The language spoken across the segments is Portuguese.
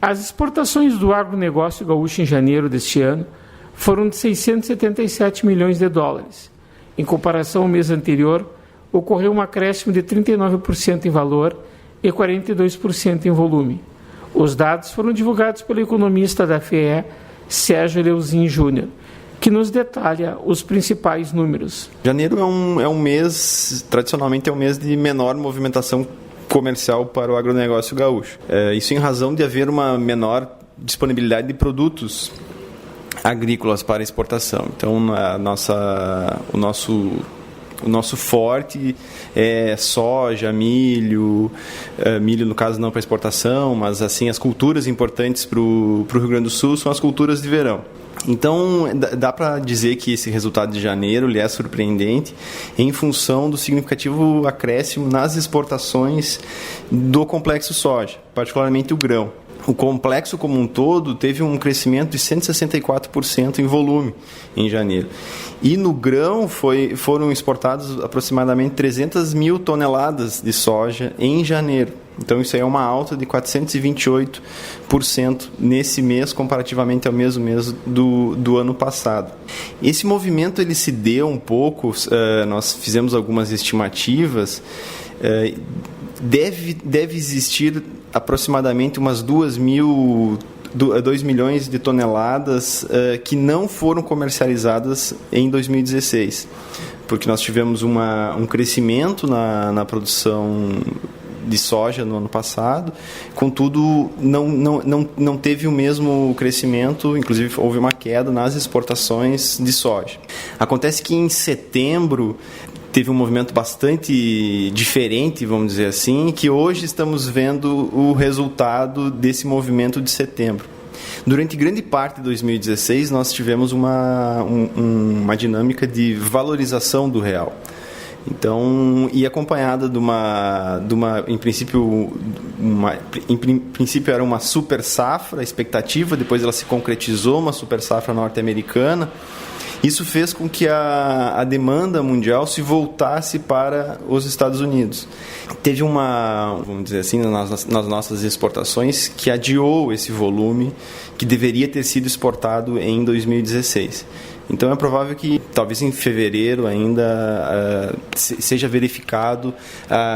As exportações do agronegócio gaúcho em janeiro deste ano foram de 677 milhões de dólares. Em comparação ao mês anterior, ocorreu um acréscimo de 39% em valor e 42% em volume. Os dados foram divulgados pelo economista da FEE, Sérgio Leusin Júnior, que nos detalha os principais números. Janeiro é um mês, tradicionalmente é um mês de menor movimentação comercial para o agronegócio gaúcho. Isso em razão de haver uma menor disponibilidade de produtos agrícolas para exportação. Então, o nosso forte é soja, milho no caso não para exportação, mas assim as culturas importantes para o Rio Grande do Sul são as culturas de verão. Então, dá para dizer que esse resultado de janeiro ele é surpreendente em função do significativo acréscimo nas exportações do complexo soja, particularmente o grão. O complexo como um todo teve um crescimento de 164% em volume em janeiro. E no grão foram exportados aproximadamente 300 mil toneladas de soja em janeiro. Então isso aí é uma alta de 428% nesse mês comparativamente ao mesmo mês do ano passado. Esse movimento ele se deu um pouco, nós fizemos algumas estimativas, deve existir aproximadamente umas 2 milhões de toneladas que não foram comercializadas em 2016, porque nós tivemos um crescimento na produção de soja no ano passado, contudo não teve o mesmo crescimento, inclusive houve uma queda nas exportações de soja. Acontece que em setembro teve um movimento bastante diferente, vamos dizer assim, que hoje estamos vendo o resultado desse movimento de setembro. Durante grande parte de 2016, nós tivemos uma dinâmica de valorização do real. Então, e acompanhada em princípio era uma super safra, a expectativa, depois ela se concretizou, uma super safra norte-americana. Isso fez com que a demanda mundial se voltasse para os Estados Unidos. Teve vamos dizer assim, nas nossas exportações, que adiou esse volume que deveria ter sido exportado em 2016. Então é provável que talvez em fevereiro ainda seja verificado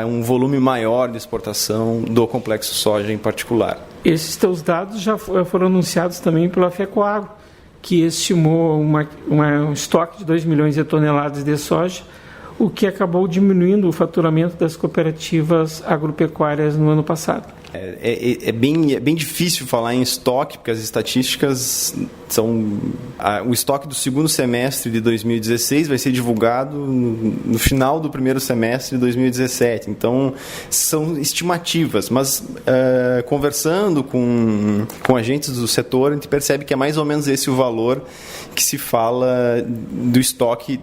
um volume maior de exportação do complexo soja em particular. Esses teus dados já foram anunciados também pela FECOAGRO, que estimou um estoque de 2 milhões de toneladas de soja, o que acabou diminuindo o faturamento das cooperativas agropecuárias no ano passado. É bem difícil falar em estoque, porque as estatísticas são... O estoque do segundo semestre de 2016 vai ser divulgado no final do primeiro semestre de 2017. Então, são estimativas, mas conversando com agentes do setor, a gente percebe que é mais ou menos esse o valor que se fala do estoque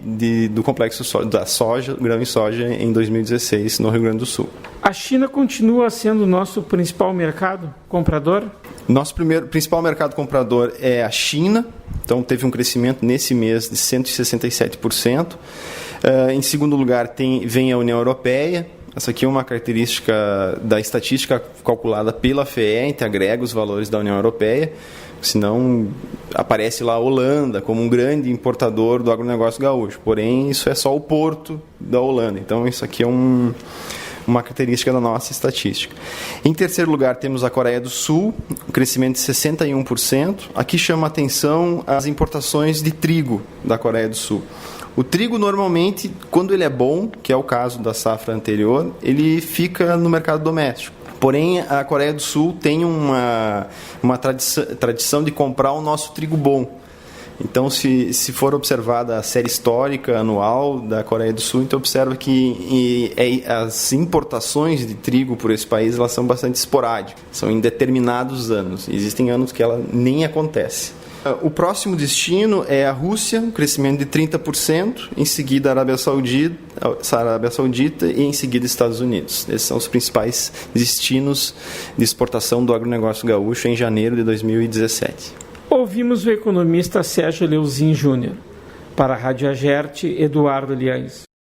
do complexo da soja, grão e soja, em 2016 no Rio Grande do Sul. A China continua sendo o nosso principal mercado comprador? Nosso principal mercado comprador é a China, então teve um crescimento nesse mês de 167%. Em segundo lugar vem a União Europeia. Essa aqui é uma característica da estatística calculada pela FEE, a gente agrega os valores da União Europeia, senão aparece lá a Holanda como um grande importador do agronegócio gaúcho. Porém, isso é só o porto da Holanda. Então, isso aqui é uma característica da nossa estatística. Em terceiro lugar, temos a Coreia do Sul, um crescimento de 61%. Aqui chama a atenção as importações de trigo da Coreia do Sul. O trigo, normalmente, quando ele é bom, que é o caso da safra anterior, ele fica no mercado doméstico. Porém, a Coreia do Sul tem uma tradição de comprar o nosso trigo bom. Então, se for observada a série histórica anual da Coreia do Sul, então observa que as importações de trigo por esse país elas são bastante esporádicas, são em determinados anos. Existem anos que ela nem acontece. O próximo destino é a Rússia, um crescimento de 30%, em seguida a Arábia Saudita e em seguida Estados Unidos. Esses são os principais destinos de exportação do agronegócio gaúcho em janeiro de 2017. Ouvimos o economista Sérgio Leusin Júnior. Para a Rádio Agerte, Eduardo Liães.